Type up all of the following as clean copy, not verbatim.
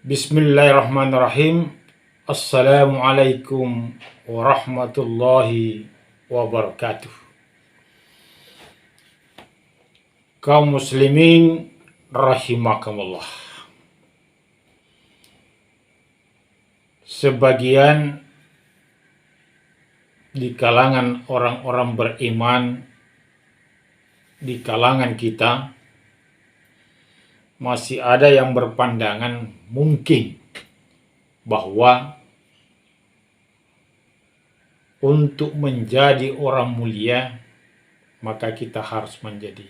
Bismillahirrahmanirrahim. Assalamualaikum warahmatullahi wabarakatuh. Kaum muslimin rahimakumullah. Sebagian di kalangan orang-orang beriman, di kalangan kita, masih ada yang berpandangan mungkin bahwa untuk menjadi orang mulia maka kita harus menjadi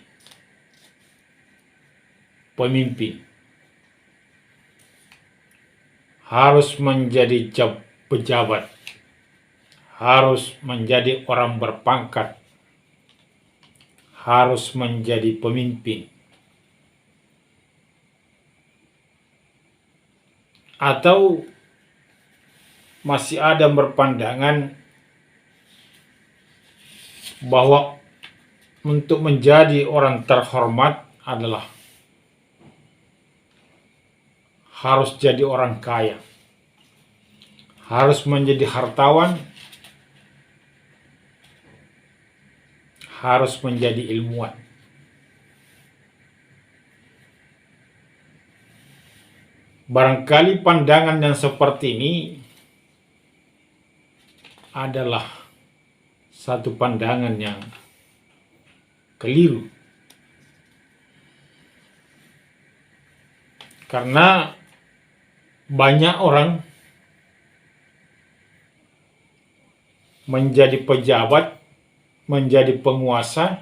pemimpin, harus menjadi pejabat, harus menjadi orang berpangkat, harus menjadi pemimpin. Atau masih ada yang berpandangan bahwa untuk menjadi orang terhormat adalah harus jadi orang kaya, harus menjadi hartawan, harus menjadi ilmuwan. Barangkali pandangan yang seperti ini adalah satu pandangan yang keliru. Karena banyak orang menjadi pejabat, menjadi penguasa,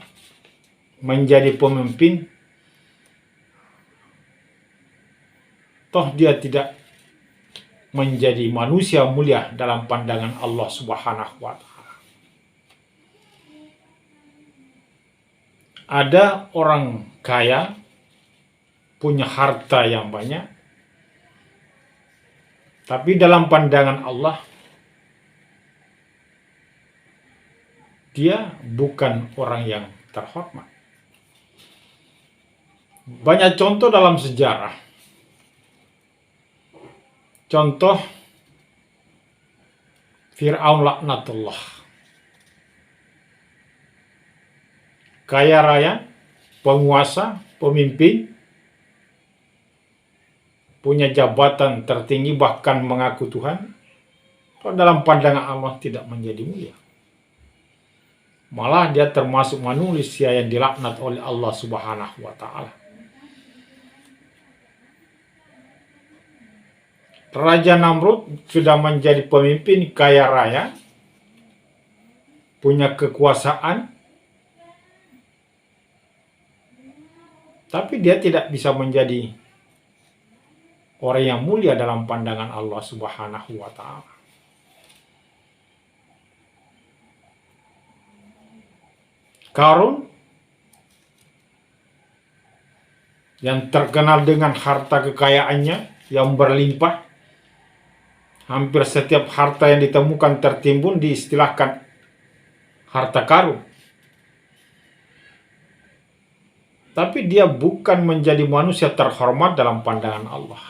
menjadi pemimpin, toh dia tidak menjadi manusia mulia dalam pandangan Allah Subhanahu wa Ta'ala. Ada orang kaya, punya harta yang banyak, tapi dalam pandangan Allah dia bukan orang yang terhormat. Banyak contoh dalam sejarah. Contoh Fir'aun laknatullah. Kaya raya, penguasa, pemimpin, punya jabatan tertinggi, bahkan mengaku Tuhan. Kalau dalam pandangan Allah tidak menjadi mulia. Malah dia termasuk manusia yang dilaknat oleh Allah Subhanahu wa Ta'ala. Raja Namrud sudah menjadi pemimpin, kaya raya, punya kekuasaan, tapi dia tidak bisa menjadi orang yang mulia dalam pandangan Allah Subhanahu wa Ta'ala. Qarun yang terkenal dengan harta kekayaannya yang berlimpah, hampir setiap harta yang ditemukan tertimbun diistilahkan harta karun. Tapi dia bukan menjadi manusia terhormat dalam pandangan Allah.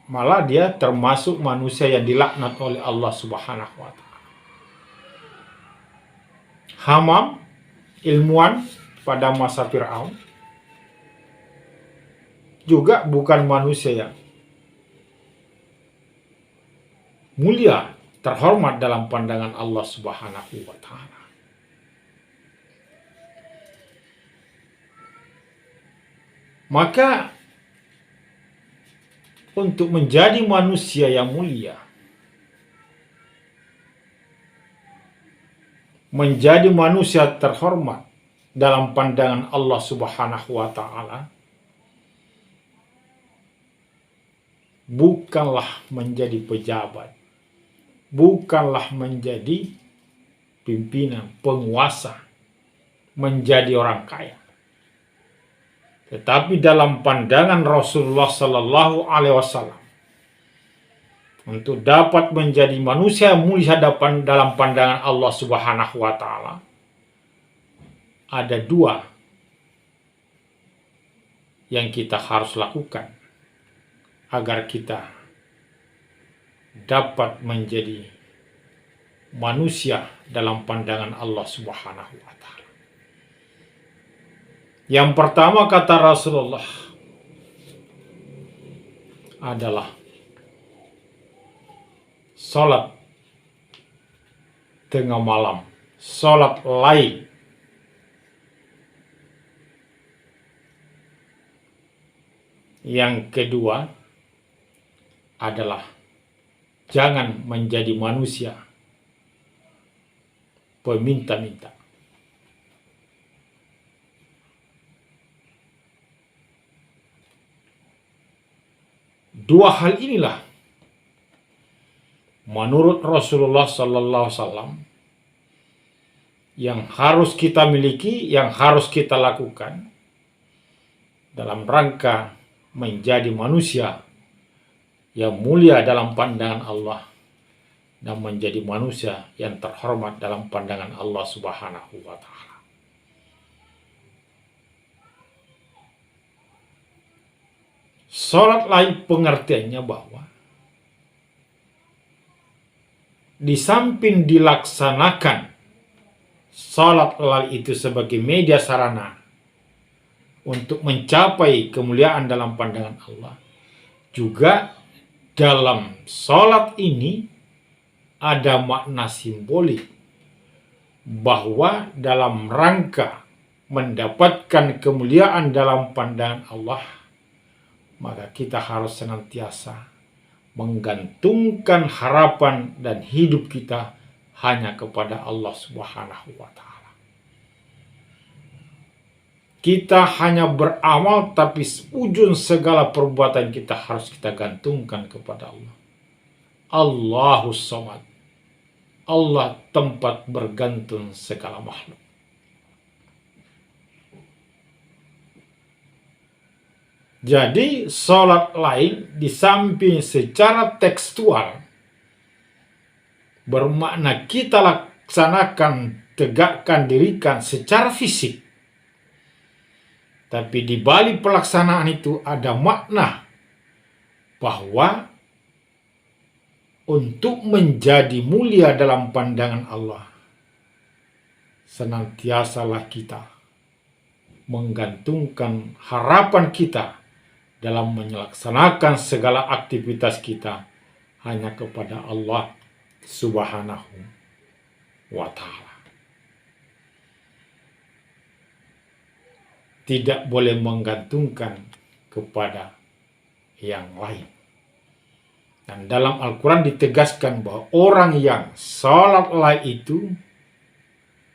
Malah dia termasuk manusia yang dilaknat oleh Allah Subhanahu wa Ta'ala. Hamam, ilmuwan pada masa Fir'aun, juga bukan manusia yang mulia, terhormat dalam pandangan Allah Subhanahu wa Ta'ala. Maka untuk menjadi manusia yang mulia, menjadi manusia terhormat dalam pandangan Allah Subhanahu wa Ta'ala, bukanlah menjadi pejabat, bukanlah menjadi pimpinan, penguasa, menjadi orang kaya. Tetapi dalam pandangan Rasulullah Sallallahu Alaihi Wasallam, untuk dapat menjadi manusia mulia dalam pandangan Allah Subhanahu wa Ta'ala, ada dua yang kita harus lakukan agar kita dapat menjadi manusia dalam pandangan Allah Subhanahu wa Ta'ala. Yang pertama kata Rasulullah adalah sholat tengah malam, sholat lail. Yang kedua adalah jangan menjadi manusia peminta-minta. Dua hal inilah menurut Rasulullah Sallallahu Alaihi Wasallam yang harus kita miliki, yang harus kita lakukan dalam rangka menjadi manusia yang mulia dalam pandangan Allah dan menjadi manusia yang terhormat dalam pandangan Allah Subhanahu wa Ta'ala. Salat lain pengertiannya bahwa di samping dilaksanakan salat lain itu sebagai media sarana untuk mencapai kemuliaan dalam pandangan Allah, juga dalam salat ini ada makna simbolik bahwa dalam rangka mendapatkan kemuliaan dalam pandangan Allah, maka kita harus senantiasa menggantungkan harapan dan hidup kita hanya kepada Allah Subhanahu wa Ta'ala. Kita hanya beramal, tapi ujung segala perbuatan kita harus kita gantungkan kepada Allah. Allahus Samad. Allah tempat bergantung segala makhluk. Jadi salat lain di samping secara tekstual bermakna kita laksanakan, tegakkan, dirikan secara fisik. Tapi di balik pelaksanaan itu ada makna bahwa untuk menjadi mulia dalam pandangan Allah, senantiasalah kita menggantungkan harapan kita dalam melaksanakan segala aktivitas kita hanya kepada Allah Subhanahu wa Ta'ala. Tidak boleh menggantungkan kepada yang lain. Dan dalam Al-Quran ditegaskan bahwa orang yang salat lain itu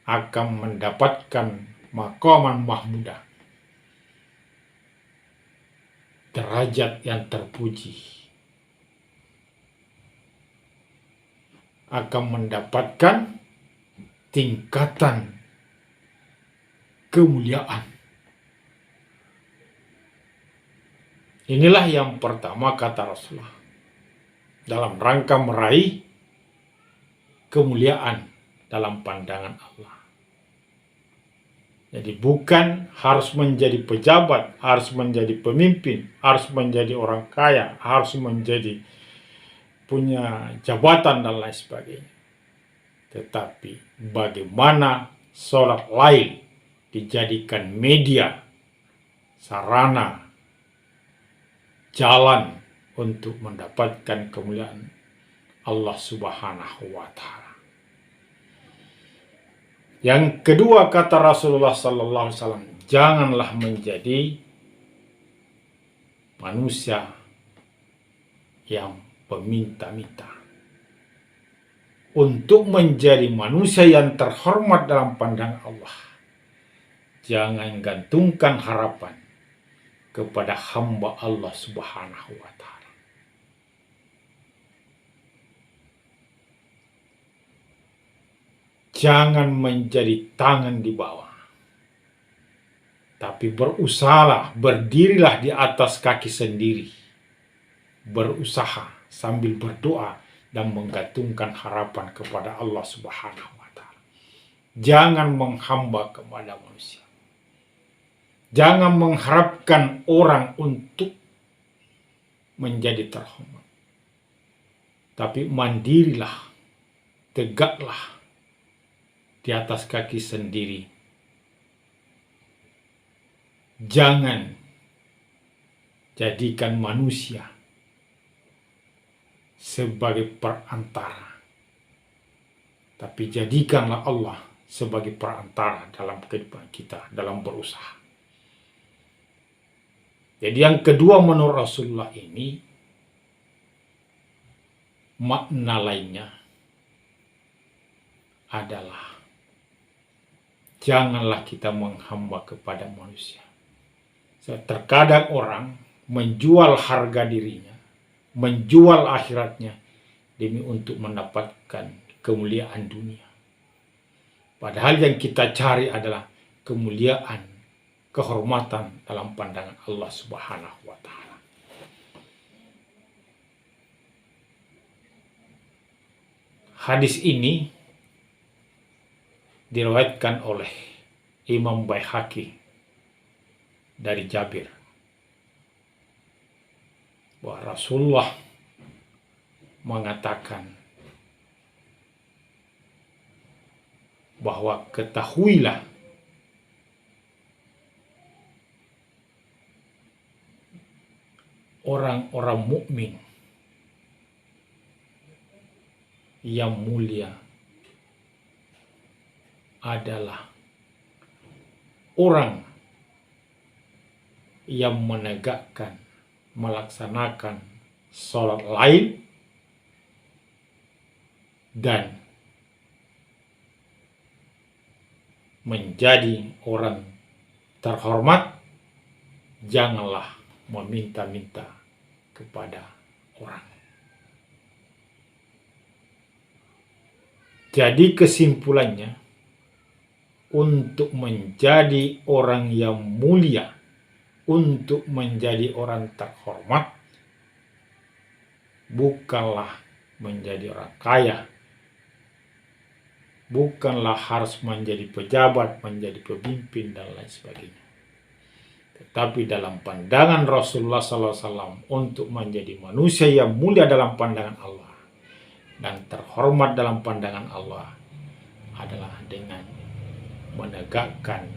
akan mendapatkan maqaman mahmudah, derajat yang terpuji, akan mendapatkan tingkatan kemuliaan. Inilah yang pertama kata Rasulullah dalam rangka meraih kemuliaan dalam pandangan Allah. Jadi bukan harus menjadi pejabat, harus menjadi pemimpin, harus menjadi orang kaya, harus menjadi punya jabatan dan lain sebagainya. Tetapi bagaimana salat lain dijadikan media, sarana, jalan untuk mendapatkan kemuliaan Allah Subhanahu wa Ta'ala. Yang kedua kata Rasulullah Sallallahu Alaihi Wasallam, janganlah menjadi manusia yang peminta-minta. Untuk menjadi manusia yang terhormat dalam pandangan Allah, jangan gantungkan harapan kepada hamba Allah Subhanahu wa Ta'ala. Jangan menjadi tangan di bawah, tapi berusahalah, berdirilah di atas kaki sendiri. Berusaha sambil berdoa dan menggantungkan harapan kepada Allah Subhanahu wa Ta'ala. Jangan menghamba kepada manusia. Jangan mengharapkan orang untuk menjadi terhormat. Tapi mandirilah, tegaklah di atas kaki sendiri. Jangan jadikan manusia sebagai perantara, tapi jadikanlah Allah sebagai perantara dalam kehidupan kita, dalam berusaha. Jadi yang kedua menurut Rasulullah ini, makna lainnya adalah janganlah kita menghamba kepada manusia. Terkadang orang menjual harga dirinya, menjual akhiratnya demi untuk mendapatkan kemuliaan dunia. Padahal yang kita cari adalah kemuliaan, kehormatan dalam pandangan Allah Subhanahu wa Ta'ala. Hadis ini diriwayatkan oleh Imam Baihaqi dari Jabir bahwa Rasulullah mengatakan bahwa ketahuilah orang-orang mukmin yang mulia adalah orang yang menegakkan, melaksanakan sholat lail dan menjadi orang terhormat. Janganlah meminta-minta kepada orang. Jadi kesimpulannya, untuk menjadi orang yang mulia, untuk menjadi orang terhormat, bukanlah menjadi orang kaya, bukanlah harus menjadi pejabat, menjadi pemimpin, dan lain sebagainya. Tetapi dalam pandangan Rasulullah SAW, untuk menjadi manusia yang mulia dalam pandangan Allah dan terhormat dalam pandangan Allah adalah dengan menegakkan,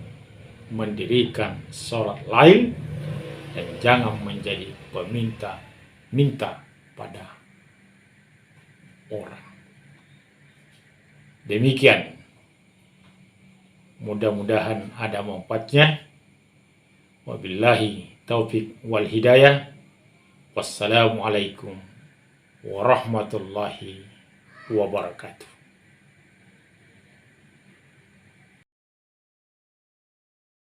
mendirikan sholat lail dan jangan menjadi peminta-minta pada orang. Demikian, mudah-mudahan ada manfaatnya. Wabillahi taufik wal hidayah. Wassalamualaikum warahmatullahi wabarakatuh.